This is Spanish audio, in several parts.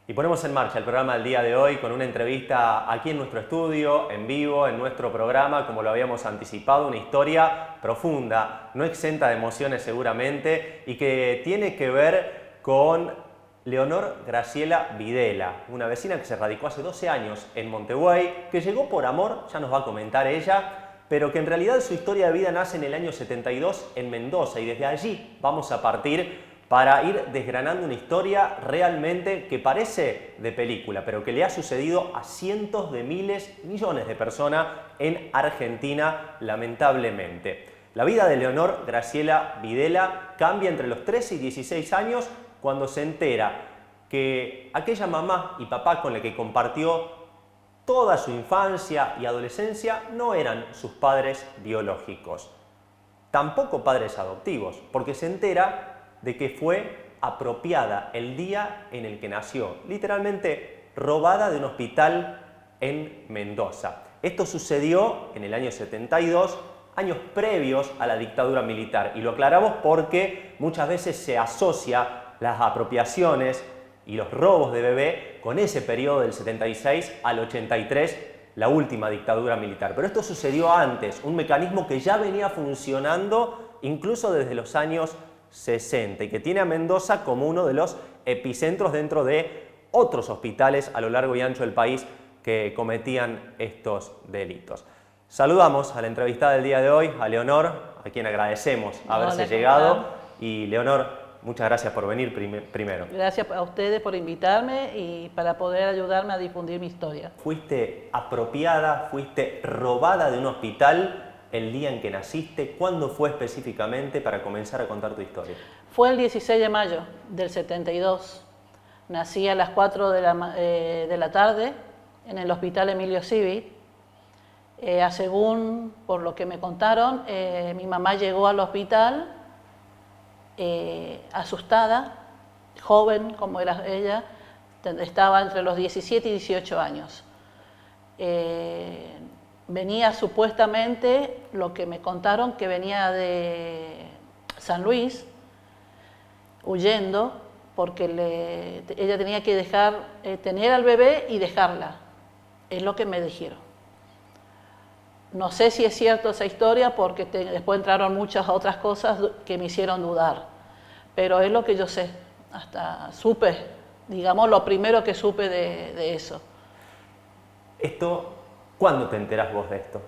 Y ponemos en marcha el programa del día de hoy con una entrevista aquí en nuestro estudio, en vivo, en nuestro programa, como lo habíamos anticipado, una historia profunda, no exenta de emociones seguramente, y que tiene que ver con Leonor Graciela Videla, una vecina que se radicó hace 12 años en Montevideo, que llegó por amor, ya nos va a comentar ella, pero que en realidad su historia de vida nace en el año 72 en Mendoza, y desde allí vamos a partir para ir desgranando una historia realmente que parece de película, pero que le ha sucedido a cientos de miles, millones de personas en Argentina, lamentablemente. La vida de Leonor Graciela Videla cambia entre los 13 y 16 años cuando se entera que aquella mamá y papá con la que compartió toda su infancia y adolescencia no eran sus padres biológicos, tampoco padres adoptivos, porque se entera de que fue apropiada el día en el que nació, literalmente robada de un hospital en Mendoza. Esto sucedió en el año 72, años previos a la dictadura militar, y lo aclaramos porque muchas veces se asocia las apropiaciones y los robos de bebé con ese periodo del 76 al 83, la última dictadura militar. Pero esto sucedió antes, un mecanismo que ya venía funcionando incluso desde los años 60 y que tiene a Mendoza como uno de los epicentros dentro de otros hospitales a lo largo y ancho del país que cometían estos delitos. Saludamos a la entrevistada del día de hoy, a Leonor, a quien agradecemos haberse llegado. Y Leonor, muchas gracias por venir primero. Gracias a ustedes por invitarme y para poder ayudarme a difundir mi historia. Fuiste apropiada, fuiste robada de un hospital el día en que naciste. ¿Cuándo fue específicamente para comenzar a contar tu historia? Fue el 16 de mayo del 72. Nací a las 4 de la tarde en el hospital Emilio Civi. Según por lo que me contaron, mi mamá llegó al hospital asustada, joven como era ella, estaba entre los 17 y 18 años. Venía supuestamente, lo que me contaron, que venía de San Luis, huyendo, porque ella tenía que tener al bebé y dejarla. Es lo que me dijeron. No sé si es cierto esa historia, porque después entraron muchas otras cosas que me hicieron dudar. Pero es lo que yo sé. Hasta supe, digamos, lo primero que supe de eso. ¿Cuándo te enterás vos de esto?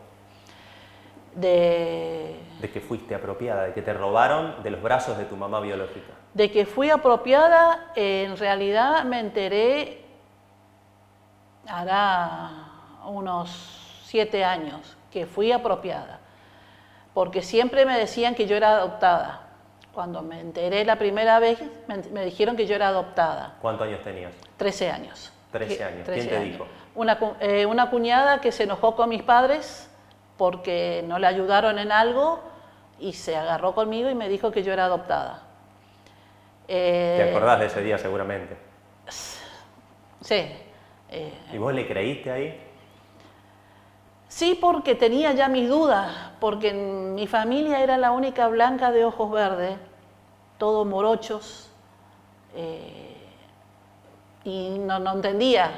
De que fuiste apropiada, de que te robaron de los brazos de tu mamá biológica. De que fui apropiada, en realidad me enteré hará unos 7 años que fui apropiada, porque siempre me decían que yo era adoptada. Cuando me enteré la primera vez, me dijeron que yo era adoptada. ¿Cuántos años tenías? 13 años. 13 años. ¿Quién te dijo? Una cuñada que se enojó con mis padres porque no le ayudaron en algo y se agarró conmigo y me dijo que yo era adoptada. ¿Te acordás de ese día seguramente? Sí. ¿Y vos le creíste ahí? Sí, porque tenía ya mis dudas, porque en mi familia era la única blanca de ojos verdes, todos morochos, y no entendía,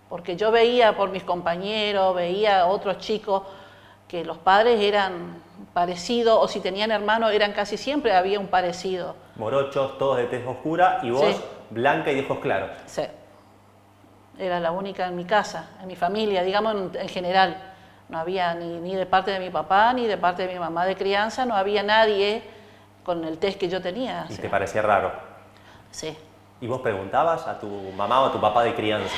porque yo veía por mis compañeros, veía a otros chicos que los padres eran parecidos, o si tenían hermanos eran casi siempre, había un parecido. Morochos, todos de tez oscura, y vos sí, blanca y de ojos claros. Sí, era la única en mi casa, en mi familia, digamos en general. No había ni de parte de mi papá, ni de parte de mi mamá de crianza, no había nadie con el test que yo tenía. ¿Y te parecía raro? Sí. ¿Y vos preguntabas a tu mamá o a tu papá de crianza?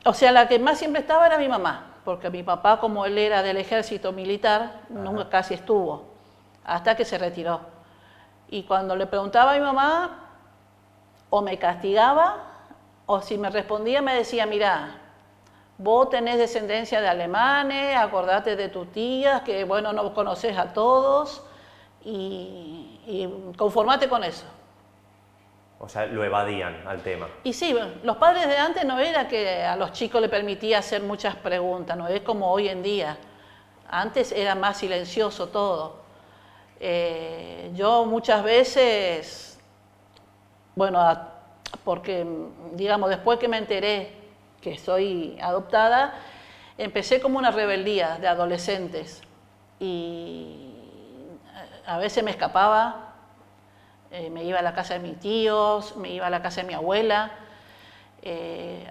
O sea, la que más siempre estaba era mi mamá, porque mi papá, como él era del ejército militar, nunca casi estuvo, hasta que se retiró. Y cuando le preguntaba a mi mamá, o me castigaba, o si me respondía me decía, mirá, vos tenés descendencia de alemanes, acordate de tus tías, que bueno, no conoces a todos, y conformate con eso. O sea, lo evadían al tema. Y sí, los padres de antes no era que a los chicos les permitía hacer muchas preguntas, no es como hoy en día. Antes era más silencioso todo. Yo muchas veces, bueno, porque, digamos, después que me enteré que soy adoptada, empecé como una rebeldía de adolescentes y a veces me escapaba, me iba a la casa de mis tíos, me iba a la casa de mi abuela,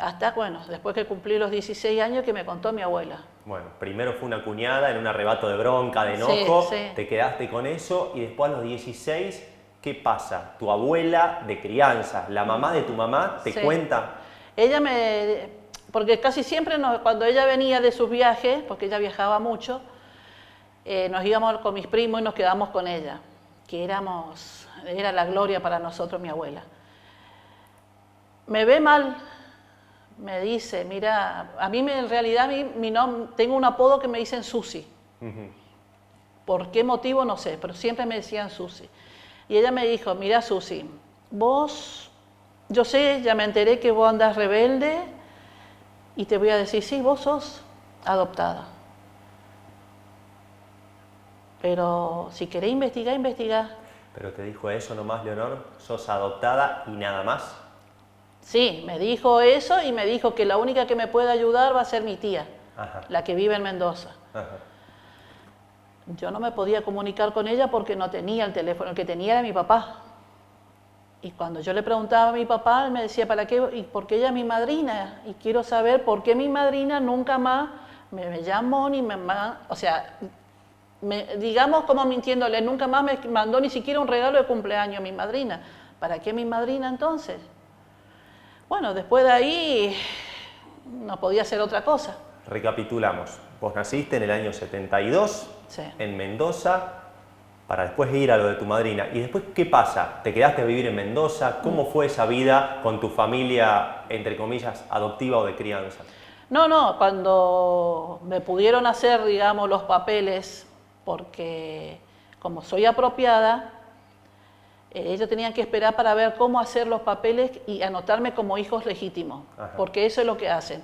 hasta, bueno, después que cumplí los 16 años que me contó mi abuela. Bueno, primero fue una cuñada en un arrebato de bronca, de enojo, Sí, sí. te quedaste con eso y después a los 16, ¿qué pasa? Tu abuela de crianza, la mamá de tu mamá, te Sí. cuenta. Ella porque casi siempre cuando ella venía de sus viajes, porque ella viajaba mucho, nos íbamos con mis primos y nos quedamos con ella, que era la gloria para nosotros, mi abuela. Me ve mal, me dice, mira, en realidad tengo un apodo que me dicen Susi. ¿Por qué motivo? No sé, pero siempre me decían Susi. Y ella me dijo, mira Susi, yo sé, ya me enteré que vos andás rebelde y te voy a decir, sí, vos sos adoptada. Pero si querés investigar, investigá. Pero te dijo eso nomás, Leonor, sos adoptada y nada más. Sí, me dijo eso y me dijo que la única que me puede ayudar va a ser mi tía, Ajá. la que vive en Mendoza. Ajá. Yo no me podía comunicar con ella porque no tenía el teléfono, el que tenía era mi papá. Y cuando yo le preguntaba a mi papá, él me decía, ¿para qué? ¿Y por qué ella es mi madrina? Y quiero saber por qué mi madrina nunca más me llamó ni me mandó, o sea, digamos como mintiéndole, nunca más me mandó ni siquiera un regalo de cumpleaños mi madrina. ¿Para qué mi madrina entonces? Bueno, después de ahí no podía hacer otra cosa. Recapitulamos, vos naciste en el año 72, Sí. en Mendoza, para después ir a lo de tu madrina. ¿Y después qué pasa? ¿Te quedaste a vivir en Mendoza? ¿Cómo fue esa vida con tu familia, entre comillas, adoptiva o de crianza? No, cuando me pudieron hacer, digamos, los papeles, porque como soy apropiada, ellos tenían que esperar para ver cómo hacer los papeles y anotarme como hijos legítimos, Ajá. porque eso es lo que hacen.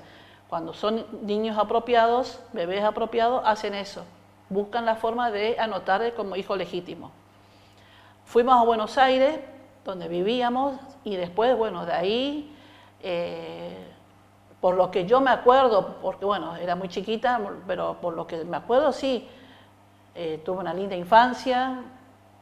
Cuando son niños apropiados, bebés apropiados, hacen eso. Buscan la forma de anotar como hijo legítimo. Fuimos a Buenos Aires, donde vivíamos, y después, bueno, de ahí, por lo que yo me acuerdo, porque bueno, era muy chiquita, pero por lo que me acuerdo, sí, tuve una linda infancia.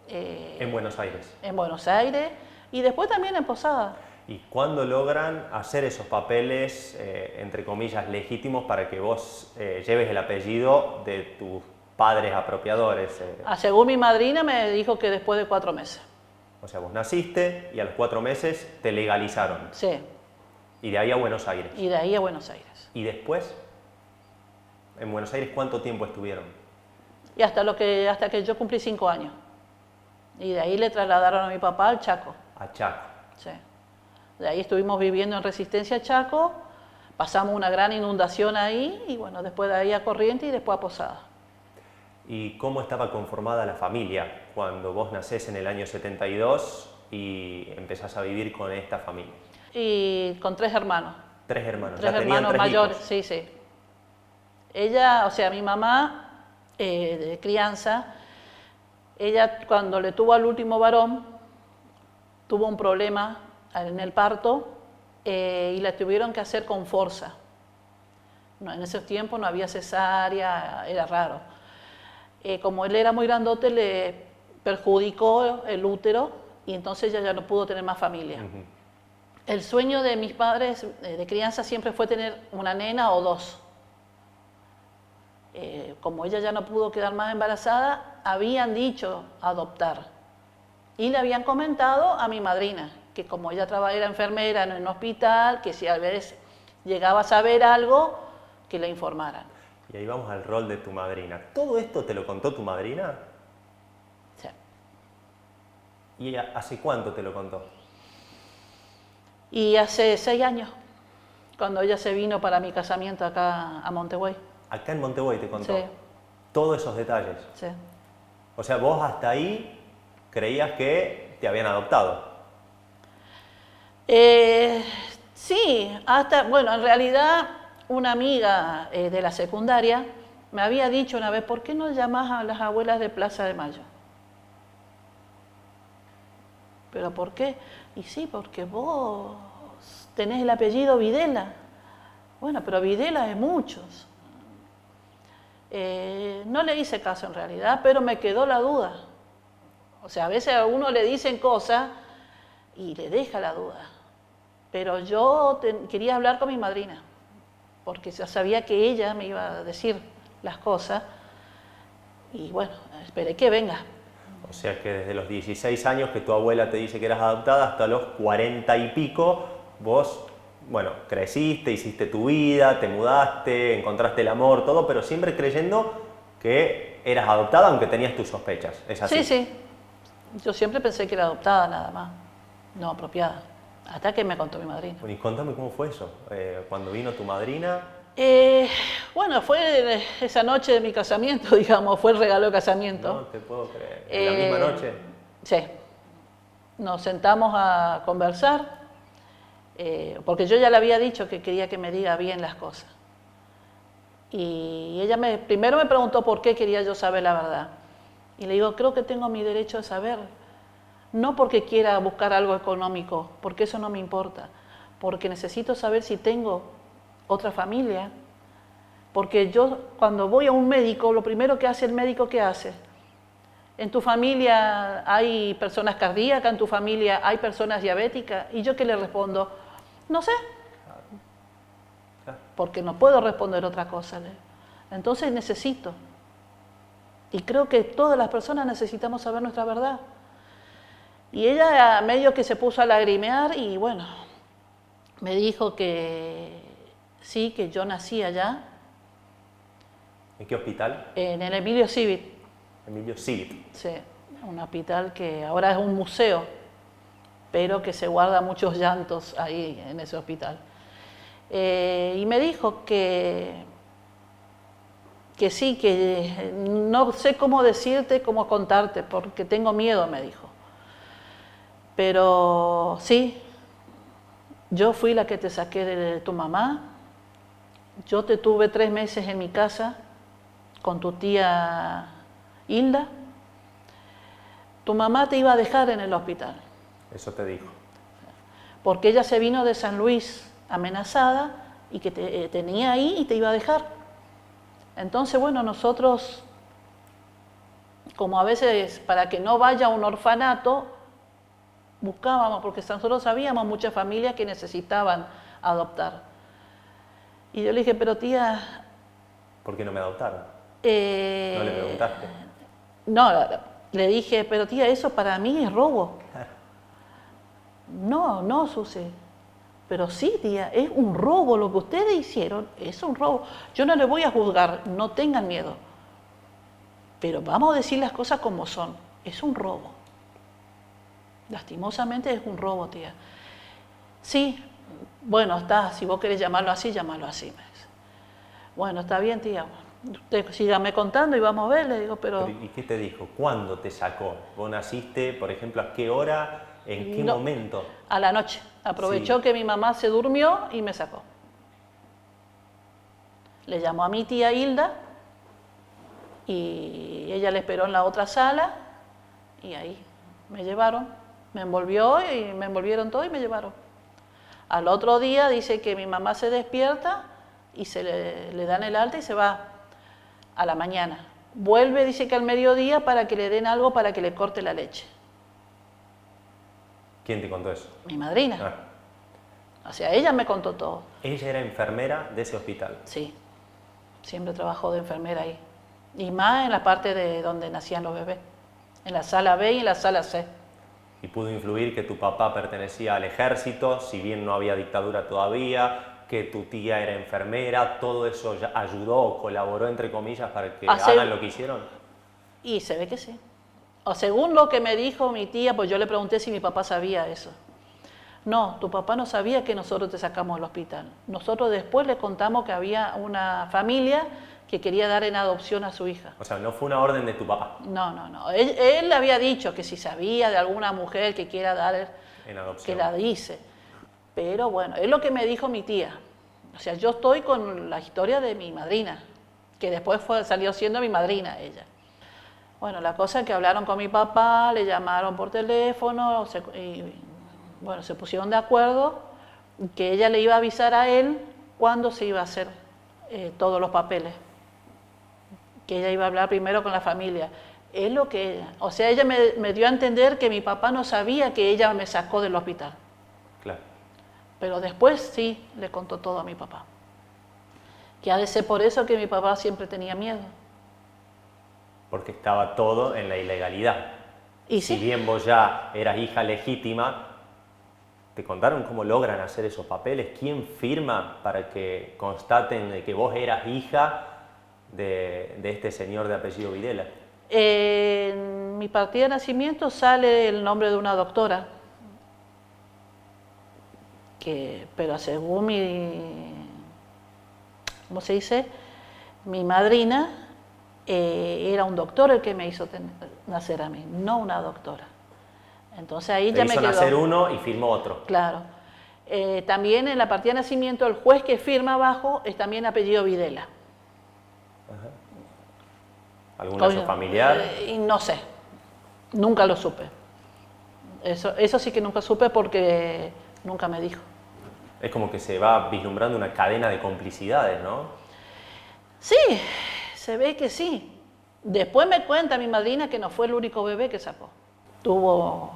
En Buenos Aires. En Buenos Aires, y después también en Posada. ¿Y cuándo logran hacer esos papeles, entre comillas, legítimos para que vos lleves el apellido de tus padres apropiadores? Según mi madrina me dijo que después de 4 meses. O sea, vos naciste y a los 4 meses te legalizaron. Sí. Y de ahí a Buenos Aires. Y de ahí a Buenos Aires. ¿Y después? ¿En Buenos Aires cuánto tiempo estuvieron? Y hasta que yo cumplí 5 años. Y de ahí le trasladaron a mi papá al Chaco. A Chaco. Sí. De ahí estuvimos viviendo en Resistencia Chaco, pasamos una gran inundación ahí, y bueno, después de ahí a Corrientes y después a Posada. ¿Y cómo estaba conformada la familia cuando vos nacés en el año 72 y empezás a vivir con esta familia? Y con 3 hermanos. 3 hermanos. 3 ¿Ya tenían hermanos 3 mayores, hijos? sí, sí. Ella, o sea, mi mamá, de crianza, ella cuando le tuvo al último varón, tuvo un problema en el parto y la tuvieron que hacer con fuerza. No, en esos tiempos no había cesárea, era raro. Como él era muy grandote, le perjudicó el útero y entonces ella ya no pudo tener más familia. El sueño de mis padres de crianza siempre fue tener una nena o 2. Como ella ya no pudo quedar más embarazada, habían dicho adoptar. Y le habían comentado a mi madrina, que como ella era enfermera en un hospital, que si a veces llegaba a saber algo, que le informaran. Y ahí vamos al rol de tu madrina. ¿Todo esto te lo contó tu madrina? Sí. ¿Y hace cuánto te lo contó? Y hace 6 años, cuando ella se vino para mi casamiento acá a Montevideo. Acá en Montevideo te contó. Sí. Todos esos detalles. Sí. O sea, vos hasta ahí creías que te habían adoptado. Sí, bueno, en realidad una amiga de la secundaria me había dicho una vez, ¿por qué no llamás a las abuelas de Plaza de Mayo? ¿Pero por qué? Y sí, porque vos tenés el apellido Videla. Bueno, pero Videla es muchos. No le hice caso en realidad, pero me quedó la duda. O sea, a veces a uno le dicen cosas y le deja la duda. Pero yo quería hablar con mi madrina, porque ya sabía que ella me iba a decir las cosas. Y bueno, esperé que venga. O sea que desde los 16 años que tu abuela te dice que eras adoptada hasta los 40 y pico, vos, bueno, creciste, hiciste tu vida, te mudaste, encontraste el amor, todo, pero siempre creyendo que eras adoptada, aunque tenías tus sospechas. ¿Es así? Sí, sí. Yo siempre pensé que era adoptada nada más, no apropiada. Hasta que me contó mi madrina. Bueno, y contame cómo fue eso, cuando vino tu madrina. Bueno, fue esa noche de mi casamiento, digamos, fue el regalo de casamiento. No te puedo creer. ¿En la misma noche? Sí. Nos sentamos a conversar, porque yo ya le había dicho que quería que me diga bien las cosas. Y ella primero me preguntó por qué quería yo saber la verdad. Y le digo, creo que tengo mi derecho a saber. No porque quiera buscar algo económico, porque eso no me importa. Porque necesito saber si tengo otra familia. Porque yo cuando voy a un médico, lo primero que hace el médico, ¿qué hace? En tu familia hay personas cardíacas, en tu familia hay personas diabéticas. ¿Y yo qué le respondo? No sé. Porque no puedo responder otra cosa. Entonces necesito. Y creo que todas las personas necesitamos saber nuestra verdad. Y ella medio que se puso a lagrimear y bueno, me dijo que sí, que yo nací allá. ¿En qué hospital? En el Emilio Civit. Emilio Civit. Sí, un hospital que ahora es un museo, pero que se guarda muchos llantos ahí en ese hospital. Y me dijo que sí, que no sé cómo decirte, cómo contarte, porque tengo miedo, me dijo. Pero sí, yo fui la que te saqué de tu mamá, yo te tuve 3 meses en mi casa con tu tía Hilda. Tu mamá te iba a dejar en el hospital. Eso te dijo. Porque ella se vino de San Luis amenazada y que te tenía ahí y te iba a dejar. Entonces, bueno, nosotros, como a veces para que no vaya a un orfanato, buscábamos, porque nosotros sabíamos muchas familias que necesitaban adoptar. Y yo le dije, pero tía... ¿Por qué no me adoptaron? ¿No le preguntaste? No, le dije, pero tía, eso para mí es robo. No, Susi. Pero sí, tía, es un robo. Lo que ustedes hicieron es un robo. Yo no le voy a juzgar, no tengan miedo. Pero vamos a decir las cosas como son. Es un robo. Lastimosamente es un robo, tía. Sí, bueno, está, si vos querés llamarlo así, llámalo así. Me dice. Bueno, está bien, tía. Usted sígame contando y vamos a ver, le digo, pero... ¿Y qué te dijo? ¿Cuándo te sacó? ¿Vos naciste, por ejemplo, a qué hora? ¿En qué momento? A la noche. Aprovechó que mi mamá se durmió y me sacó. Le llamó a mi tía Hilda y ella le esperó en la otra sala y ahí me llevaron. Me envolvió y me envolvieron todo y me llevaron. Al otro día dice que mi mamá se despierta y le dan el alta y se va a la mañana. Vuelve, dice que al mediodía para que le den algo para que le corte la leche. ¿Quién te contó eso? Mi madrina. Ah. O sea, ella me contó todo. ¿Ella era enfermera de ese hospital? Sí, siempre trabajó de enfermera ahí. Y más en la parte de donde nacían los bebés. En la sala B y en la sala C. Y pudo influir que tu papá pertenecía al ejército, si bien no había dictadura todavía, que tu tía era enfermera, ¿todo eso ya ayudó o colaboró, entre comillas, para que hagan lo que hicieron? Y se ve que sí. O según lo que me dijo mi tía, pues yo le pregunté si mi papá sabía eso. No, tu papá no sabía que nosotros te sacamos del hospital. Nosotros después le contamos que había una familia que quería dar en adopción a su hija. O sea, no fue una orden de tu papá. No. Él le había dicho que si sabía de alguna mujer que quiera dar en adopción, que la dice. Pero bueno, es lo que me dijo mi tía. O sea, yo estoy con la historia de mi madrina, que después salió siendo mi madrina ella. Bueno, la cosa es que hablaron con mi papá, le llamaron por teléfono y Bueno, se pusieron de acuerdo que ella le iba a avisar a él cuándo se iba a hacer todos los papeles. Que ella iba a hablar primero con la familia. Es lo que, o sea, ella me dio a entender que mi papá no sabía que ella me sacó del hospital. Claro. Pero después sí le contó todo a mi papá. Que ha de ser por eso que mi papá siempre tenía miedo. Porque estaba todo en la ilegalidad. Y si sí. bien vos ya eras hija legítima, ¿te contaron cómo logran hacer esos papeles? ¿Quién firma para que constaten de que vos eras hija de este señor de apellido Videla? En mi partida de nacimiento sale el nombre de una doctora, pero según ¿cómo se dice? Mi madrina, era un doctor el que me hizo nacer a mí, no una doctora. Entonces ahí ya me quedó. Hizo nacer uno y firmó otro. Claro. También en la partida de nacimiento el juez que firma abajo es también apellido Videla. Ajá. ¿Algún lazo familiar? Y no sé, nunca lo supe. Eso sí que nunca supe porque nunca me dijo. Es como que se va vislumbrando una cadena de complicidades, ¿no? Sí, se ve que sí. Después me cuenta mi madrina que no fue el único bebé que sacó. Tuvo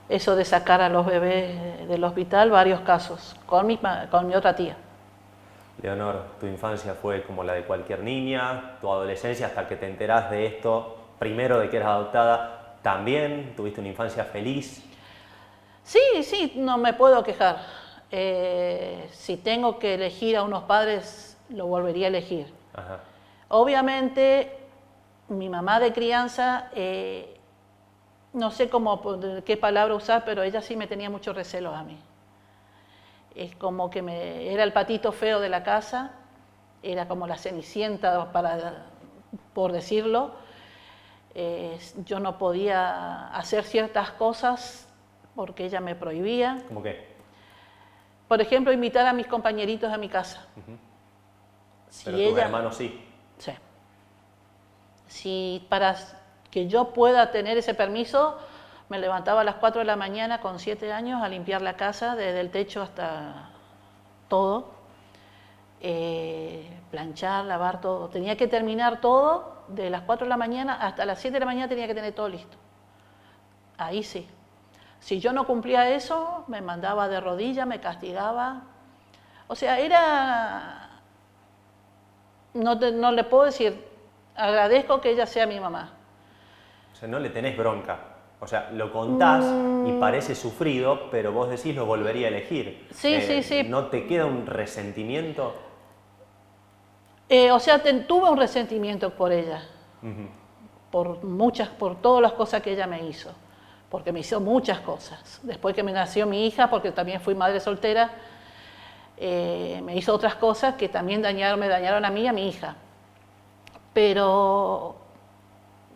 eso de sacar a los bebés del hospital, varios casos, con mi otra tía. Leonor, tu infancia fue como la de cualquier niña, tu adolescencia hasta que te enterás de esto, primero de que eras adoptada, ¿también tuviste una infancia feliz? Sí, no me puedo quejar. Si tengo que elegir a unos padres, lo volvería a elegir. Ajá. Obviamente, mi mamá de crianza, no sé qué palabra usar, pero ella sí me tenía mucho recelo a mí. Es como que era el patito feo de la casa, era como la cenicienta, por decirlo. Yo no podía hacer ciertas cosas porque ella me prohibía. ¿Cómo qué? Por ejemplo, invitar a mis compañeritos a mi casa. Uh-huh. Si Pero tus hermanos sí. Sí. Si para que yo pueda tener ese permiso, me levantaba a las 4 de la mañana con 7 años a limpiar la casa, desde el techo hasta todo, planchar, lavar todo. Tenía que terminar todo de las 4 de la mañana hasta las 7 de la mañana, tenía que tener todo listo. Ahí sí. Si yo no cumplía eso, me mandaba de rodillas, me castigaba. O sea, no le puedo decir, agradezco que ella sea mi mamá. O sea, no le tenés bronca. O sea, lo contás y parece sufrido, pero vos decís lo volvería a elegir. Sí. ¿No te queda un resentimiento? O sea, tuve un resentimiento por ella. Uh-huh. Por todas las cosas que ella me hizo. Porque me hizo muchas cosas. Después que me nació mi hija, porque también fui madre soltera, me hizo otras cosas que también me dañaron a mí y a mi hija. Pero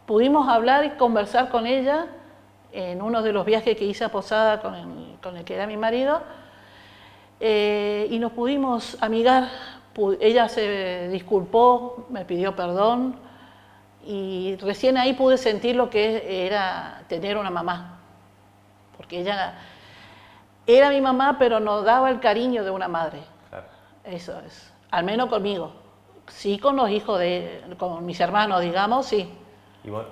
pudimos hablar y conversar con ella en uno de los viajes que hice a Posada con el que era mi marido, y nos pudimos amigar. Ella se disculpó, me pidió perdón, y recién ahí pude sentir lo que era tener una mamá. Porque ella era mi mamá, pero no daba el cariño de una madre. Claro. Eso es. Al menos conmigo. Sí, con los hijos con mis hermanos, digamos, sí. ¿Y vos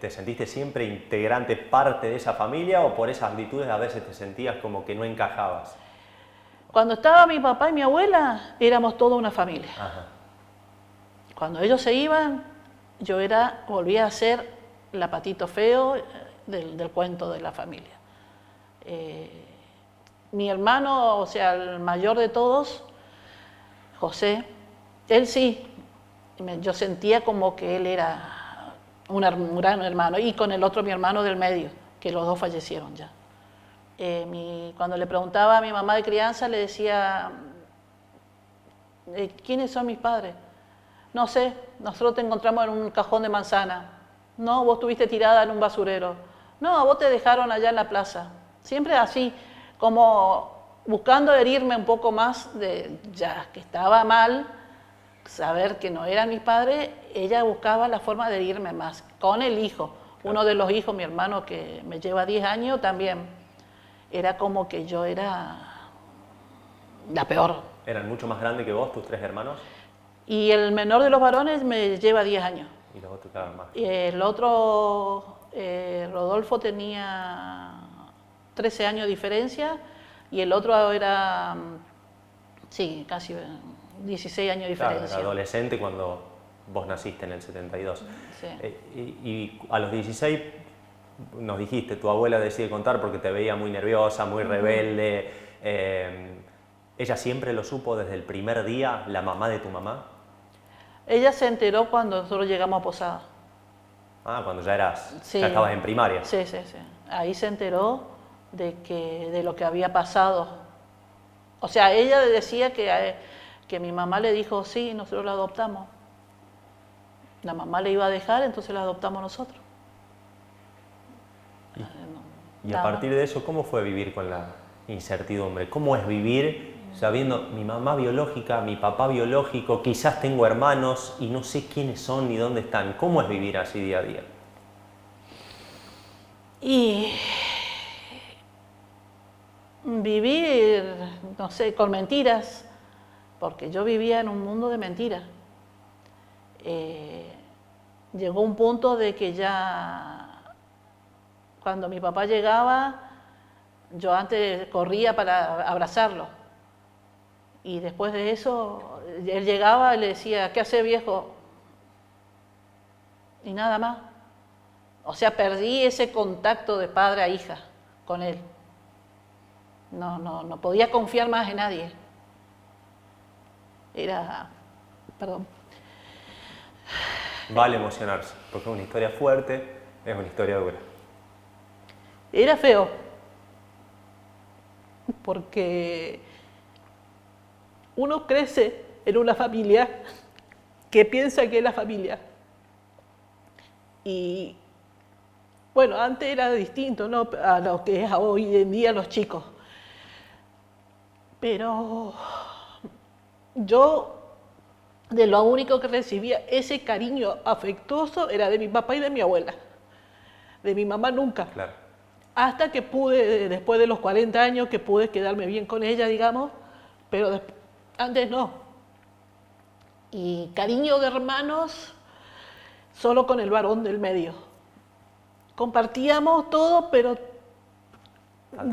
te sentiste siempre integrante, parte de esa familia, o por esas actitudes a veces te sentías como que no encajabas? Cuando estaba mi papá y mi abuela, éramos toda una familia. Ajá. Cuando ellos se iban, yo volvía a ser la patito feo del cuento de la familia. Mi hermano, o sea, el mayor de todos, José, él sí, yo sentía como que él era un gran hermano, y con el otro mi hermano del medio, que los dos fallecieron ya. Cuando le preguntaba a mi mamá de crianza, le decía, ¿quiénes son mis padres? No sé, nosotros te encontramos en un cajón de manzana. No, vos estuviste tirada en un basurero. No, vos te dejaron allá en la plaza. Siempre así, como buscando herirme un poco más, ya que estaba mal, saber que no eran mis padres, ella buscaba la forma de herirme más. Con el hijo, uno de los hijos, mi hermano que me lleva 10 años también. era como que yo era la peor. ¿Eran mucho más grandes que vos, tus 3 hermanos? Y el menor de los varones me lleva 10 años. Y los otros estaban más. Y el otro, Rodolfo, tenía 13 años de diferencia y el otro era, sí, casi 16 años de Claro, diferencia. era adolescente cuando vos naciste en el 72. Sí. Y a los 16 nos dijiste, tu abuela decide contar porque te veía muy nerviosa, muy rebelde. ¿Ella siempre lo supo desde el primer día, la mamá de tu mamá? Ella se enteró cuando nosotros llegamos a Posada. Ah, cuando ya Sí. ya estabas en primaria. Sí, sí, sí. Ahí se enteró de lo que había pasado. O sea, ella decía que mi mamá le dijo, sí, nosotros la adoptamos. La mamá le iba a dejar, entonces la adoptamos nosotros. Y a partir de eso, ¿cómo fue vivir con la incertidumbre? ¿Cómo es vivir sabiendo mi mamá biológica, mi papá biológico, quizás tengo hermanos y no sé quiénes son ni dónde están? ¿Cómo es vivir así día a día? Y vivir, no sé, con mentiras, porque yo vivía en un mundo de mentiras. Llegó un punto de que ya, cuando mi papá llegaba, yo antes corría para abrazarlo. Y después de eso, él llegaba y le decía, ¿qué hace, viejo? Y nada más. O sea, perdí ese contacto de padre a hija con él. No podía confiar más en nadie. Perdón. Vale emocionarse, porque es una historia fuerte, es una historia dura. Era feo, porque uno crece en una familia que piensa que es la familia. Y bueno, antes era distinto, ¿no?, a lo que es hoy en día los chicos. Pero yo, de lo único que recibía ese cariño afectuoso era de mi papá y de mi abuela. De mi mamá nunca. Claro. Hasta que pude, después de los 40 años, que pude quedarme bien con ella, digamos, pero antes no. Y cariño de hermanos, solo con el varón del medio. Compartíamos todo, pero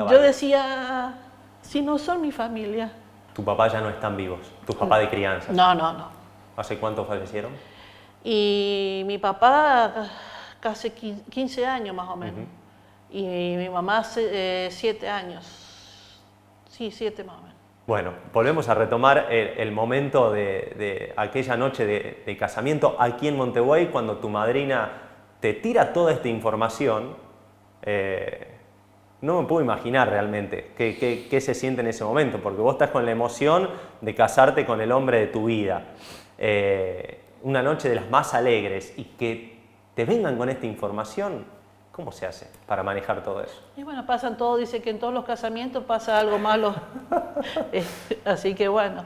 yo decía, si no son mi familia. Tu papá ya no están vivos, tus papás de crianza. No. ¿Hace cuánto fallecieron? Y mi papá casi 15 años más o menos. Y mi mamá 7 años. Sí, 7 más o menos. Bueno, volvemos a retomar el momento de aquella noche de casamiento aquí en Montevideo, cuando tu madrina te tira toda esta información. No me puedo imaginar realmente qué se siente en ese momento, porque vos estás con la emoción de casarte con el hombre de tu vida. Una noche de las más alegres, y que te vengan con esta información, ¿cómo se hace para manejar todo eso? Y bueno, pasan todo, dice que en todos los casamientos pasa algo malo. Así que bueno.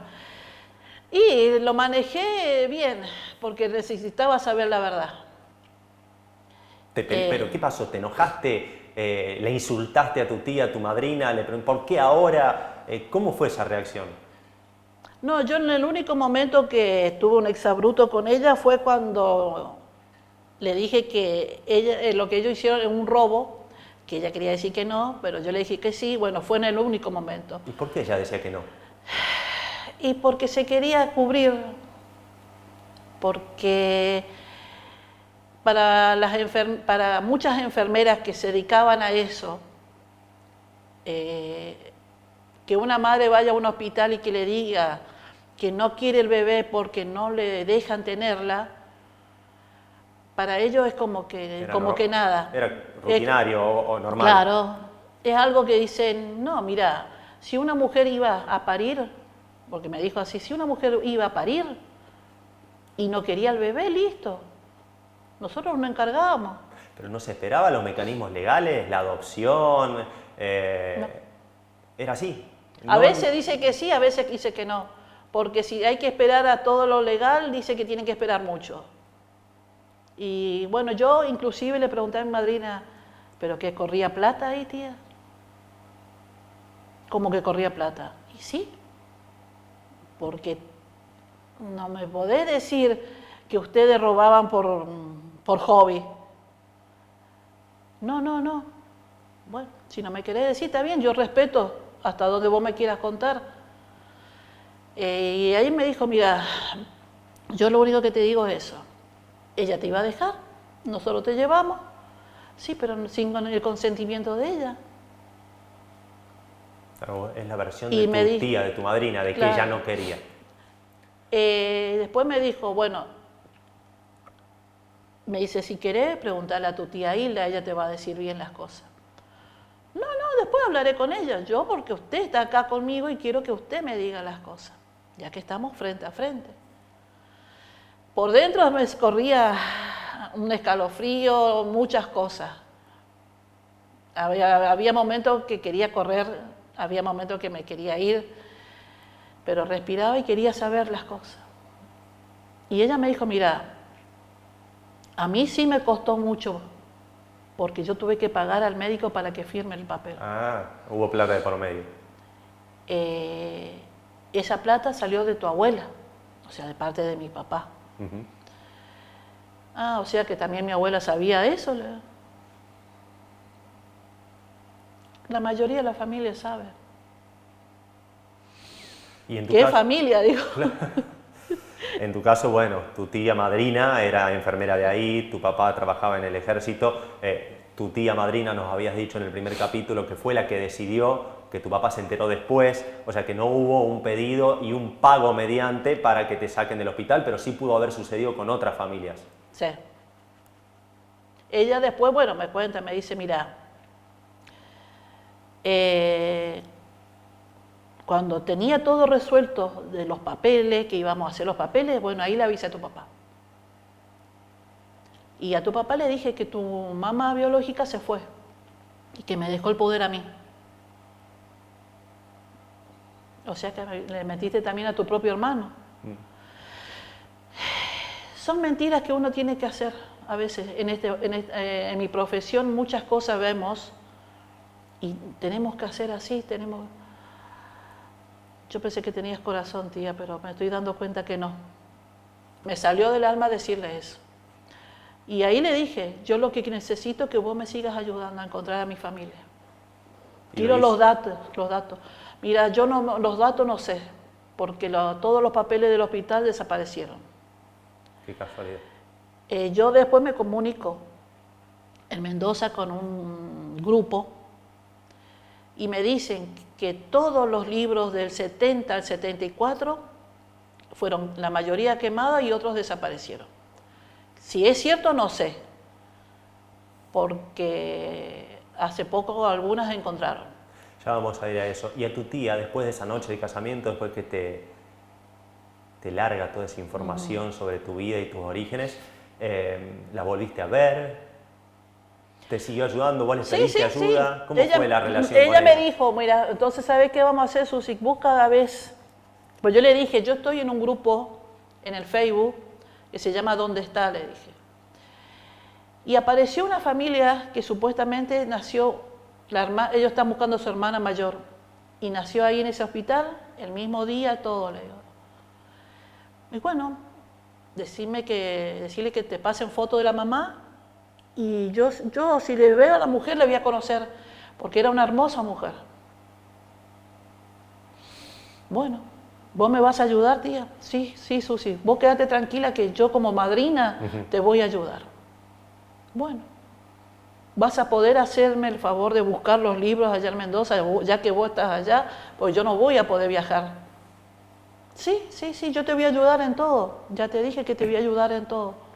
Y lo manejé bien, porque necesitaba saber la verdad. ¿Pero qué pasó? ¿Te enojaste? ¿Le insultaste a tu tía, a tu madrina? ¿Le preguntaste por qué ahora? ¿Cómo fue esa reacción? No, yo en el único momento que tuve un exabrupto con ella fue cuando le dije que lo que ellos hicieron es un robo, que ella quería decir que no, pero yo le dije que sí. Bueno, fue en el único momento. ¿Y por qué ella decía que no? Y porque se quería cubrir, porque para muchas enfermeras que se dedicaban a eso, que una madre vaya a un hospital y que le diga que no quiere el bebé porque no le dejan tenerla, para ellos es como que nada. Era rutinario o normal. Claro, es algo que dicen, no, mira, si una mujer iba a parir, porque me dijo así, si una mujer iba a parir y no quería el bebé, listo, nosotros nos encargábamos. Pero no se esperaba los mecanismos legales, la adopción, No. era así. A veces dice que sí, a veces dice que no, porque si hay que esperar a todo lo legal, dice que tienen que esperar mucho. Y bueno, yo inclusive le pregunté a mi madrina, ¿pero qué corría plata ahí, tía? como que corría plata. Y sí, porque no me podés decir que ustedes robaban por hobby. No, no, no. Bueno, si no me querés decir, está bien, yo respeto hasta donde vos me quieras contar. Y ahí me dijo, mira, yo lo único que te digo es eso. Ella te iba a dejar, nosotros te llevamos, sí, pero sin el consentimiento de ella. Claro, es la versión de tu tía, de tu madrina, de claro, que ella no quería. Después me dijo, bueno, me dice, si querés, preguntarle a tu tía Hilda, ella te va a decir bien las cosas. No, no, después hablaré con ella, yo porque usted está acá conmigo y quiero que usted me diga las cosas, ya que estamos frente a frente. Por dentro me corría un escalofrío, muchas cosas. Había momentos que quería correr, había momentos que me quería ir, pero respiraba y quería saber las cosas. Y ella me dijo, mira, a mí sí me costó mucho, porque yo tuve que pagar al médico para que firme el papel. Ah, hubo plata de por medio. Esa plata salió de tu abuela, o sea, de parte de mi papá. Ah, o sea que también mi abuela sabía eso. La mayoría de la familia sabe. ¿Y en tu ¿Qué caso? familia, digo? En tu caso, bueno, tu tía madrina era enfermera de ahí, tu papá trabajaba en el ejército, tu tía madrina nos habías dicho en el primer capítulo que fue la que decidió, que tu papá se enteró después, o sea que no hubo un pedido y un pago mediante para que te saquen del hospital, pero sí pudo haber sucedido con otras familias. Sí. Ella después, bueno, me cuenta, me dice, mira, cuando tenía todo resuelto de los papeles, que íbamos a hacer los papeles, bueno, ahí le avisé a tu papá. Y a tu papá le dije que tu mamá biológica se fue y que me dejó el poder a mí. O sea que le metiste también a tu propio hermano. Son mentiras que uno tiene que hacer a veces. En mi profesión muchas cosas vemos y tenemos que hacer así, Yo pensé que tenías corazón, tía, pero me estoy dando cuenta que no. Me salió del alma decirle eso. Y ahí le dije, yo lo que necesito es que vos me sigas ayudando a encontrar a mi familia. Quiero los datos. Mira, yo no, los datos no sé, porque todos los papeles del hospital desaparecieron. Qué casualidad. Yo después me comunico en Mendoza con un grupo y me dicen que todos los libros del 70 al 74 fueron la mayoría quemados y otros desaparecieron. Si es cierto, no sé, porque hace poco algunas encontraron. Ya vamos a ir a eso. Y a tu tía, después de esa noche de casamiento, después que te larga toda esa información sobre tu vida y tus orígenes, ¿la volviste a ver? ¿Te siguió ayudando? ¿Vos le pediste ayuda? ¿Cómo fue la relación con ella? Ella me dijo, mira, entonces, ¿sabes qué vamos a hacer, Susi? Vos cada vez... Pues yo le dije, yo estoy en un grupo en el Facebook que se llama ¿Dónde está?, le dije. Y apareció una familia que supuestamente nació, ellos están buscando a su hermana mayor, y nació ahí en ese hospital, el mismo día, todo, le digo. Y bueno, decirle que te pasen foto de la mamá, y yo si le veo a la mujer le voy a conocer, porque era una hermosa mujer. Bueno, ¿vos me vas a ayudar, tía? Sí, Susi, vos quédate tranquila que yo como madrina te voy a ayudar. Bueno, ¿vas a poder hacerme el favor de buscar los libros allá en Mendoza, ya que vos estás allá? Pues yo no voy a poder viajar. Sí, yo te voy a ayudar en todo. Ya te dije que te voy a ayudar en todo.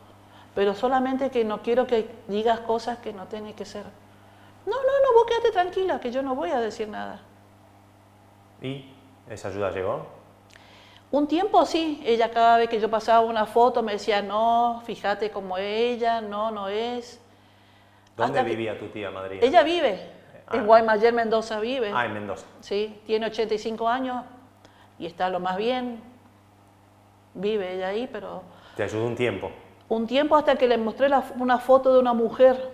Pero solamente que no quiero que digas cosas que no tienen que ser. No, vos quédate tranquila, que yo no voy a decir nada. ¿Y esa ayuda llegó? Un tiempo sí, ella cada vez que yo pasaba una foto me decía, no, fíjate cómo es ella, no es. ¿Dónde vivía tu tía madrina? Ella vive, en Guaymallén, Mendoza vive. Ah, en Mendoza. Sí, tiene 85 años y está lo más bien. Vive ella ahí, pero... ¿Te ayudó un tiempo? Un tiempo hasta que le mostré una foto de una mujer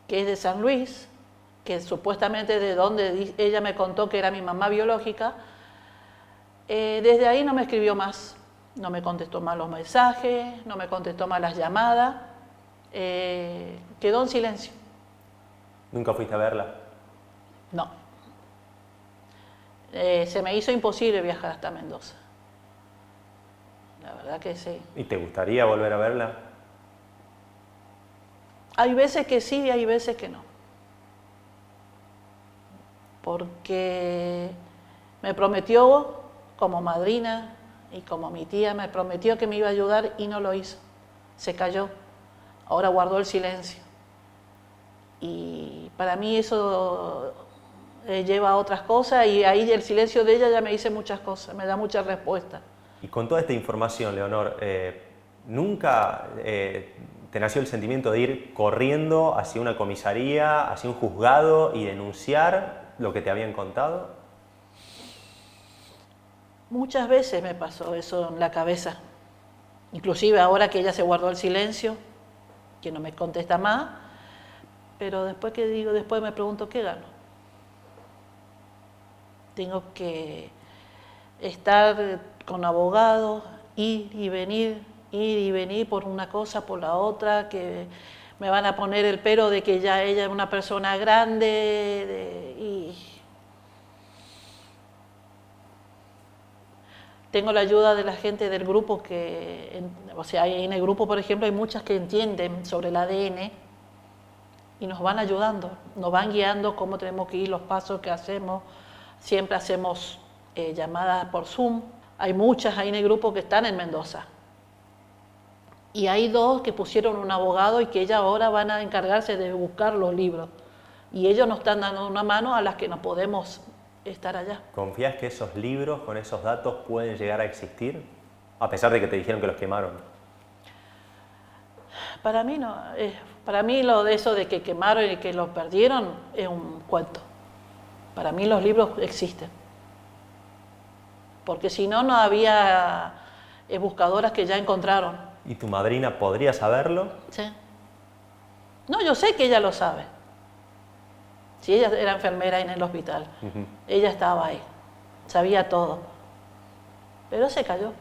que es de San Luis, que supuestamente de donde ella me contó que era mi mamá biológica, desde ahí no me escribió más, no me contestó más los mensajes, no me contestó más las llamadas, quedó en silencio. ¿Nunca fuiste a verla? No. Se me hizo imposible viajar hasta Mendoza. La verdad que sí. ¿Y te gustaría volver a verla? Hay veces que sí y hay veces que no. Porque me prometió, como madrina y como mi tía, me prometió que me iba a ayudar y no lo hizo. Se cayó. Ahora guardó el silencio. Y para mí eso lleva a otras cosas y ahí el silencio de ella ya me dice muchas cosas, me da muchas respuestas. Y con toda esta información, Leonor, ¿nunca te nació el sentimiento de ir corriendo hacia una comisaría, hacia un juzgado y denunciar lo que te habían contado? Muchas veces me pasó eso en la cabeza, inclusive ahora que ella se guardó el silencio, que no me contesta más, pero después que digo, después me pregunto, ¿qué gano? Tengo que estar con abogados, ir y venir por una cosa, por la otra, que me van a poner el pero de que ya ella es una persona grande y tengo la ayuda de la gente del grupo o sea, en el grupo, por ejemplo, hay muchas que entienden sobre el ADN y nos van ayudando, nos van guiando cómo tenemos que ir, los pasos que hacemos. Siempre hacemos llamadas por Zoom. Hay muchas ahí en el grupo que están en Mendoza. Y hay 2 que pusieron un abogado y que ellas ahora van a encargarse de buscar los libros. Y ellos nos están dando una mano a las que no podemos estar allá. ¿Confías que esos libros con esos datos pueden llegar a existir? A pesar de que te dijeron que los quemaron. Para mí no. Para mí lo de eso de que quemaron y que los perdieron es un cuento. Para mí los libros existen. Porque si no, no había buscadoras que ya encontraron. ¿Y tu madrina podría saberlo? Sí. No, yo sé que ella lo sabe. Si ella era enfermera en el hospital, ella estaba ahí, sabía todo. Pero se cayó.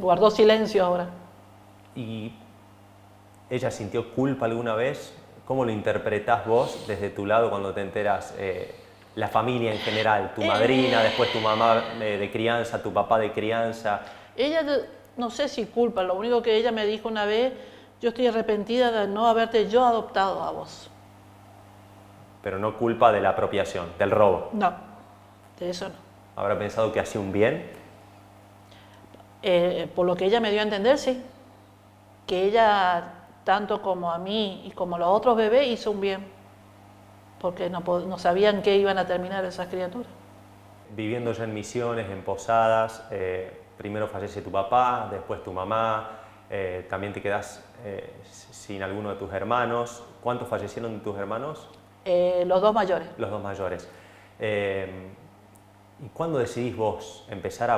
Guardó silencio ahora. ¿Y ella sintió culpa alguna vez? ¿Cómo lo interpretás vos desde tu lado cuando te enteras? La familia en general, tu madrina, después tu mamá de crianza, tu papá de crianza. Ella, no sé si culpa, lo único que ella me dijo una vez, yo estoy arrepentida de no haberte yo adoptado a vos. Pero no culpa de la apropiación, del robo. No, de eso no. ¿Habrá pensado que hacía un bien? Por lo que ella me dio a entender, sí. Que ella, tanto como a mí y como a los otros bebés, hizo un bien. Porque no sabían qué iban a terminar esas criaturas. Viviendo ya en Misiones, en Posadas, primero fallece tu papá, después tu mamá, también te quedás sin alguno de tus hermanos. ¿Cuántos fallecieron de tus hermanos? Los 2 mayores. Los 2 mayores. ¿Y cuándo decidís vos empezar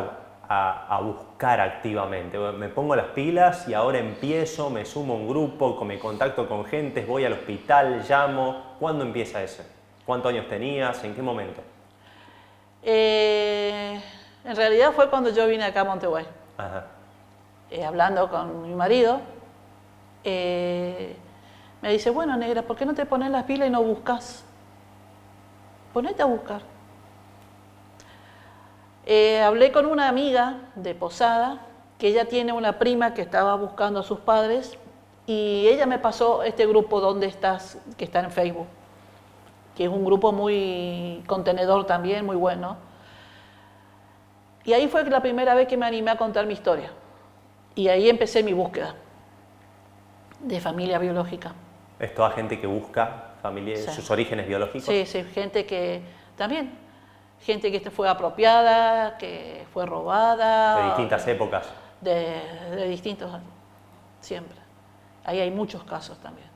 a buscar activamente? Me pongo las pilas y ahora empiezo, me sumo a un grupo, me contacto con gente, voy al hospital, llamo. ¿Cuándo empieza eso? ¿Cuántos años tenías? ¿En qué momento? En realidad fue cuando yo vine acá a Montevideo. Ajá. Hablando con mi marido, me dice, bueno, negra, ¿por qué no te pones las pilas y no buscas? Ponete a buscar. Hablé con una amiga de Posada, que ella tiene una prima que estaba buscando a sus padres, y ella me pasó este grupo donde estás, que está en Facebook, que es un grupo muy contenedor también, muy bueno. Y ahí fue la primera vez que me animé a contar mi historia. Y ahí empecé mi búsqueda de familia biológica. ¿Es toda gente que busca familia, Sí. sus orígenes biológicos? Sí, sí, gente que también, gente que fue apropiada, que fue robada. De distintas épocas. De distintos, siempre. Ahí hay muchos casos también.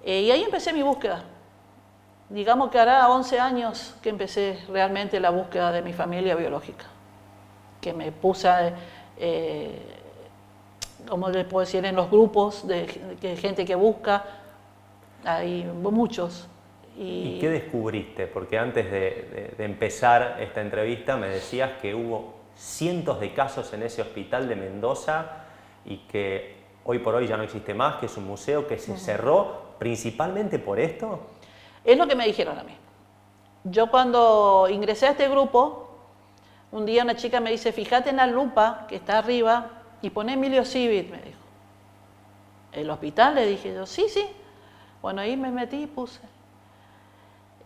Y ahí empecé mi búsqueda. Digamos que hará 11 años que empecé realmente la búsqueda de mi familia biológica. Que me puse, como les puedo decir, en los grupos de gente que busca. Hay muchos. ¿Y qué descubriste? Porque antes de empezar esta entrevista me decías que hubo cientos de casos en ese hospital de Mendoza y que hoy por hoy ya no existe más, que es un museo que se cerró principalmente por esto. Es lo que me dijeron a mí. Yo cuando ingresé a este grupo, un día una chica me dice, fíjate en la lupa que está arriba y poné Emilio Civit, me dijo. ¿El hospital? Le dije yo, sí, sí. Bueno, ahí me metí y puse.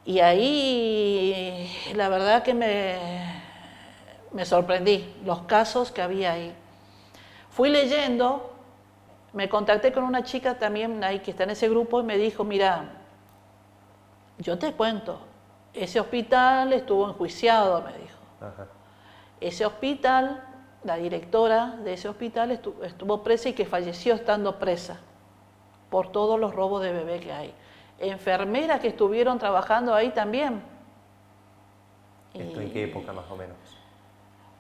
Y ahí la verdad que me sorprendí, los casos que había ahí. Fui leyendo, me contacté con una chica también ahí que está en ese grupo y me dijo, mira, yo te cuento, ese hospital estuvo enjuiciado, me dijo. Ajá. Ese hospital, la directora de ese hospital estuvo presa y que falleció estando presa por todos los robos de bebé que hay. Enfermeras que estuvieron trabajando ahí también. ¿Esto en qué época más o menos?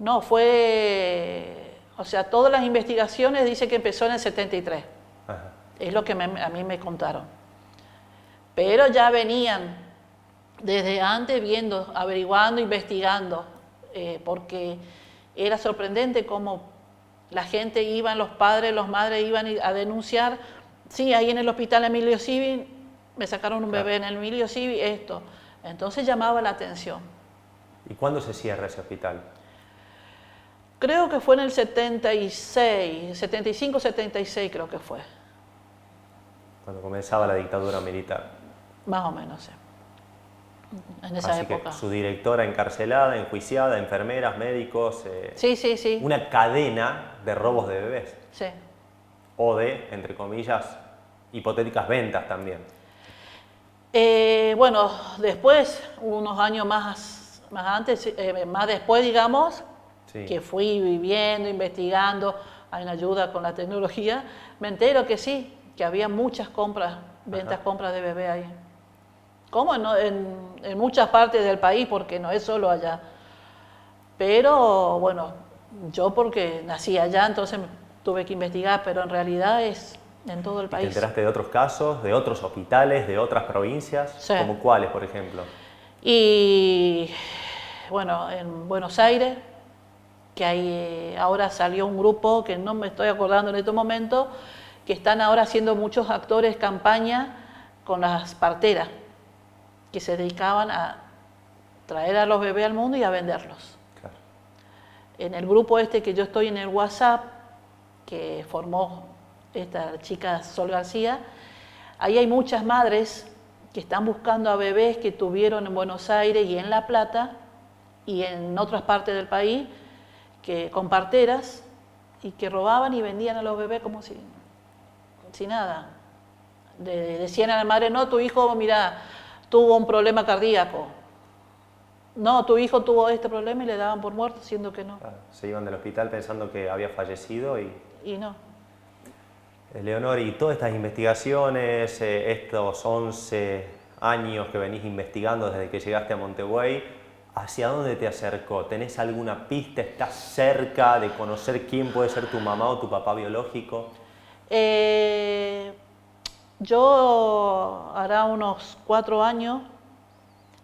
No, o sea, todas las investigaciones dicen que empezó en el 73. Ajá. Es lo que a mí me contaron. Pero ya venían desde antes viendo, averiguando, investigando, porque era sorprendente cómo la gente iba, los padres, los madres iban a denunciar. Sí, ahí en el hospital Emilio Civit me sacaron un bebé, en el Emilio Civit esto. Entonces llamaba la atención. ¿Y cuándo se cierra ese hospital? Creo que fue en el 76, 75, 76 creo que fue. Cuando comenzaba la dictadura militar. Más o menos, sí. En esa Así época. Que su directora encarcelada, enjuiciada, enfermeras, médicos. Sí, sí, sí. Una cadena de robos de bebés. Sí. O de, entre comillas, hipotéticas ventas también. Bueno, después, unos años más antes, más después, digamos, Sí. que fui viviendo, investigando, hay una ayuda con la tecnología, me entero que sí, que había muchas compras, ventas, compras de bebé ahí. Como en muchas partes del país, porque no es solo allá. Pero bueno, yo porque nací allá, entonces tuve que investigar, pero en realidad es en todo el país. ¿Te enteraste de otros casos, de otros hospitales, de otras provincias? Sí. ¿Como cuáles, por ejemplo? Y bueno, en Buenos Aires, que hay, ahora salió un grupo, que no me estoy acordando en este momento, que están ahora haciendo muchos actores campaña con las parteras, que se dedicaban a traer a los bebés al mundo y a venderlos. Claro. En el grupo este que yo estoy en el WhatsApp, que formó esta chica Sol García, ahí hay muchas madres que están buscando a bebés que tuvieron en Buenos Aires y en La Plata y en otras partes del país, que con parteras, y que robaban y vendían a los bebés como si nada. Decían a la madre, no, tu hijo, mira, tuvo un problema cardíaco. No, tu hijo tuvo este problema y le daban por muerto, siendo que no. Claro, se iban del hospital pensando que había fallecido y no. Leonor, y todas estas investigaciones, estos 11 años que venís investigando desde que llegaste a Montevideo, ¿hacia dónde te acercó? ¿Tenés alguna pista? ¿Estás cerca de conocer quién puede ser tu mamá o tu papá biológico? Yo, hará unos 4 años,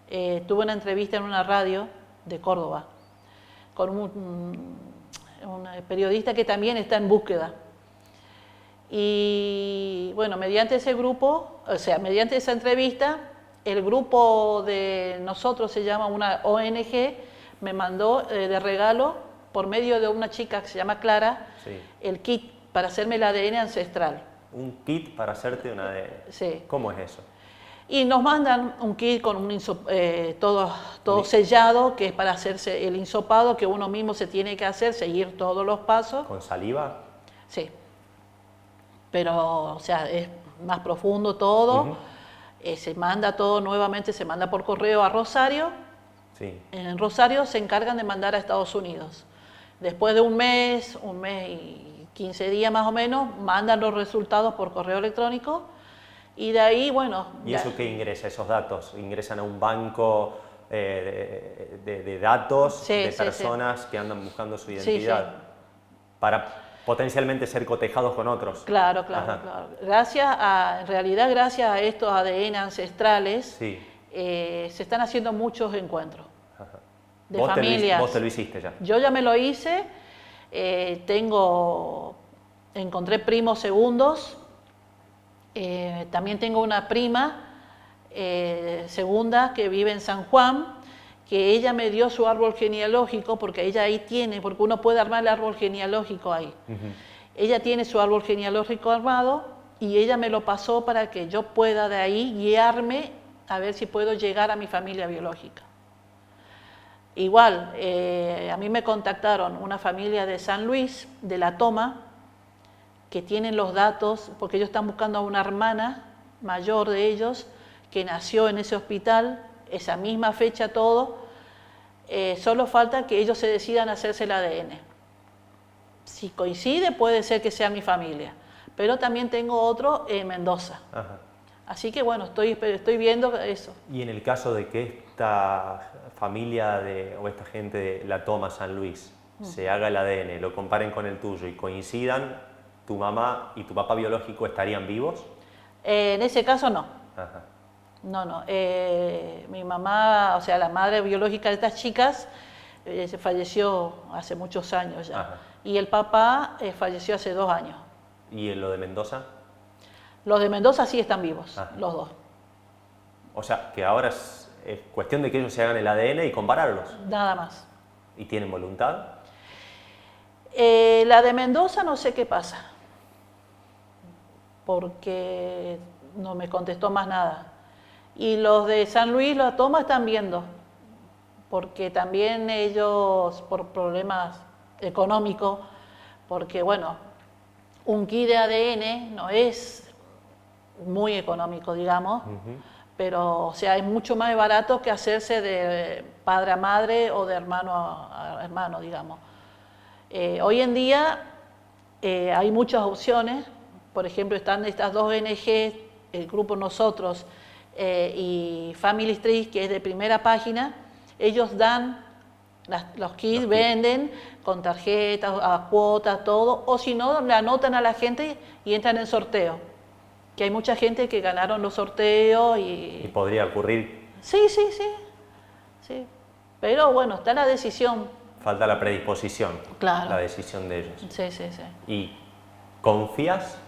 tuve una entrevista en una radio de Córdoba con un periodista que también está en búsqueda. Y bueno, mediante ese grupo, o sea, mediante esa entrevista, el grupo de nosotros se llama una ONG, me mandó de regalo, por medio de una chica que se llama Clara, Sí. el kit para hacerme el ADN ancestral. ¿Un kit para hacerte un ADN? Sí. ¿Cómo es eso? Y nos mandan un kit con todo sellado, que es para hacerse el hisopado, que uno mismo se tiene que hacer, seguir todos los pasos. ¿Con saliva? Sí. Pero, o sea, es más profundo todo. Se manda todo nuevamente, se manda por correo a Rosario. Sí. En Rosario se encargan de mandar a Estados Unidos. Después de un mes y 15 días más o menos, mandan los resultados por correo electrónico y de ahí, bueno... ¿Y eso qué ingresa? ¿Esos datos? ¿Ingresan a un banco de datos Sí, de sí, personas que andan buscando su identidad? Sí. Para potencialmente ser cotejados con otros. Claro. En realidad, gracias a estos ADN ancestrales, Sí. se están haciendo muchos encuentros de ¿Vos familias. vos te lo hiciste ya? Yo ya me lo hice, encontré primos segundos, también tengo una prima segunda que vive en San Juan, que ella me dio su árbol genealógico, porque ella ahí tiene, porque uno puede armar el árbol genealógico ahí. Ella tiene su árbol genealógico armado y ella me lo pasó para que yo pueda de ahí guiarme a ver si puedo llegar a mi familia biológica. Igual, a mí me contactaron una familia de San Luis, de La Toma, que tienen los datos, porque ellos están buscando a una hermana mayor de ellos, que nació en ese hospital, esa misma fecha todo, solo falta que ellos se decidan hacerse el ADN. Si coincide, puede ser que sea mi familia, pero también tengo otro en Mendoza. Ajá. Así que bueno, estoy viendo eso. Y en el caso de que esta familia o esta gente de La Toma, San Luis, se haga el ADN, lo comparen con el tuyo y coincidan, ¿tu mamá y tu papá biológico estarían vivos? En ese caso no. Ajá. No. Mi mamá, o sea, la madre biológica de estas chicas, se falleció hace muchos años ya. Ajá. Y el papá falleció hace 2 años. ¿Y en lo de Mendoza? Los de Mendoza sí están vivos, Ajá. los dos. O sea, que ahora es cuestión de que ellos se hagan el ADN y compararlos. Nada más. ¿Y tienen voluntad? La de Mendoza no sé qué pasa, porque no me contestó más nada. Y los de San Luis, La Toma, están viendo, porque también ellos, por problemas económicos, porque bueno, un kit de ADN no es muy económico, digamos, pero o sea, es mucho más barato que hacerse de padre a madre o de hermano a hermano, digamos. Hoy en día hay muchas opciones, por ejemplo, están estas 2 ONG, el grupo Nosotros y Family Tree, que es de primera página. Ellos dan los kits, venden con tarjetas, a cuotas, todo, o si no, le anotan a la gente y entran en sorteo. Que hay mucha gente que ganaron los sorteos ¿Y podría ocurrir? Sí. Pero bueno, está la decisión. Falta la predisposición, Claro. la decisión de ellos. Sí. ¿Y confías,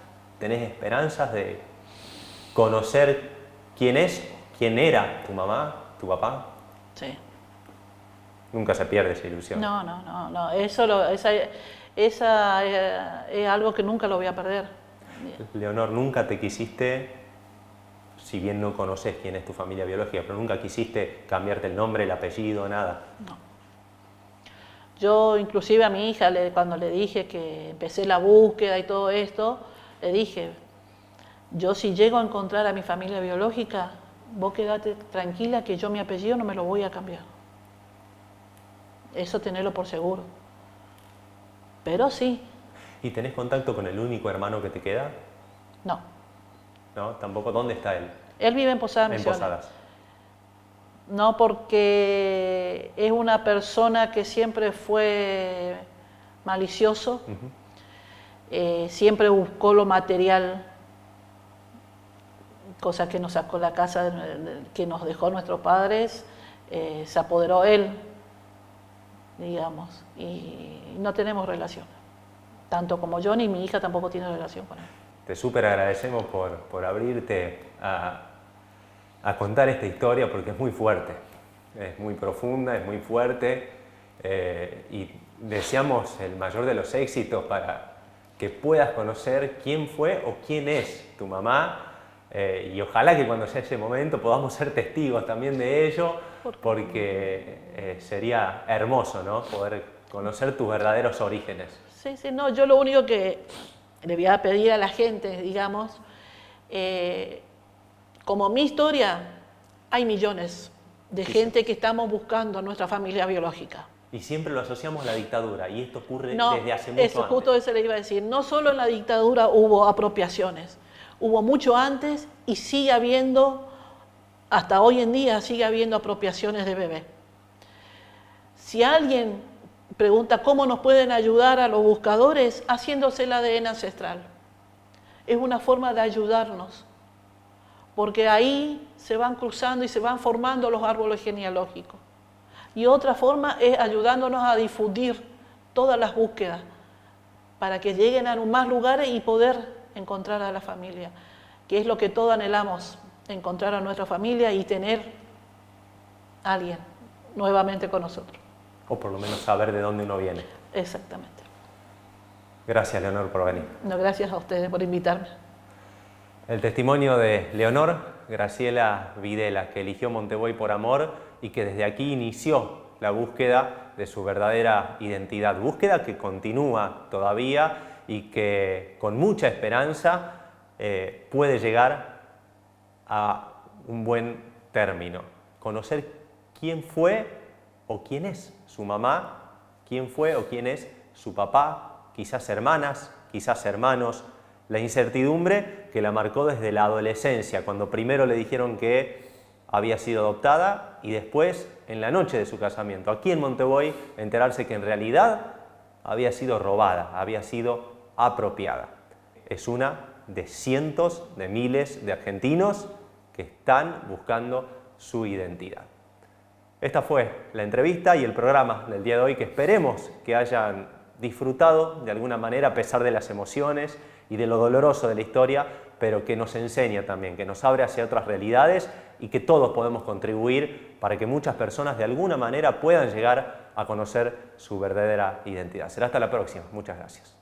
tenés esperanzas de conocer quién era tu mamá, tu papá? Sí. Nunca se pierde esa ilusión. No. Esa es algo que nunca lo voy a perder. Leonor, nunca te quisiste, si bien no conoces quién es tu familia biológica, pero nunca quisiste cambiarte el nombre, el apellido, nada. No. Yo inclusive a mi hija, cuando le dije que empecé la búsqueda y todo esto, le dije, yo si llego a encontrar a mi familia biológica, vos quedate tranquila que yo mi apellido no me lo voy a cambiar. Eso tenerlo por seguro. Pero sí. ¿Y tenés contacto con el único hermano que te queda? No. ¿No? ¿Tampoco? ¿Dónde está él? Él vive en Posadas Misiones. En Posadas. No, porque es una persona que siempre fue malicioso, siempre buscó lo material, cosa que nos sacó la casa que nos dejó nuestros padres, se apoderó él, digamos, y no tenemos relación. Tanto como yo, ni mi hija tampoco tiene relación con él. Te súper agradecemos por abrirte a contar esta historia, porque es muy fuerte, es muy profunda, es muy fuerte, y deseamos el mayor de los éxitos para que puedas conocer quién fue o quién es tu mamá, y ojalá que cuando sea ese momento podamos ser testigos también de ello, porque sería hermoso, ¿no? Poder conocer tus verdaderos orígenes. Sí, no, yo lo único que le voy a pedir a la gente, digamos, como mi historia, hay millones de gente que estamos buscando a nuestra familia biológica. Y siempre lo asociamos a la dictadura, y esto ocurre desde hace mucho eso, antes. Justo eso le iba a decir. No solo en la dictadura hubo apropiaciones, hubo mucho antes y sigue habiendo, hasta hoy en día sigue habiendo apropiaciones de bebés. Si alguien pregunta cómo nos pueden ayudar a los buscadores, haciéndose el ADN ancestral. Es una forma de ayudarnos, porque ahí se van cruzando y se van formando los árboles genealógicos. Y otra forma es ayudándonos a difundir todas las búsquedas para que lleguen a más lugares y poder encontrar a la familia, que es lo que todos anhelamos, encontrar a nuestra familia y tener a alguien nuevamente con nosotros. O por lo menos saber de dónde uno viene. Exactamente. Gracias, Leonor, por venir. No, gracias a ustedes por invitarme. El testimonio de Leonor Graciela Videla, que eligió Montevoy por amor y que desde aquí inició la búsqueda de su verdadera identidad. Búsqueda que continúa todavía y que con mucha esperanza puede llegar a un buen término. Conocer quién fue o quién es su mamá, quién fue o quién es su papá, quizás hermanas, quizás hermanos. La incertidumbre que la marcó desde la adolescencia, cuando primero le dijeron que había sido adoptada y después, en la noche de su casamiento, aquí en Montevoy, enterarse que en realidad había sido robada, había sido apropiada. Es una de cientos de miles de argentinos que están buscando su identidad. Esta fue la entrevista y el programa del día de hoy, que esperemos que hayan disfrutado de alguna manera a pesar de las emociones y de lo doloroso de la historia, pero que nos enseña también, que nos abre hacia otras realidades y que todos podemos contribuir para que muchas personas de alguna manera puedan llegar a conocer su verdadera identidad. Será hasta la próxima. Muchas gracias.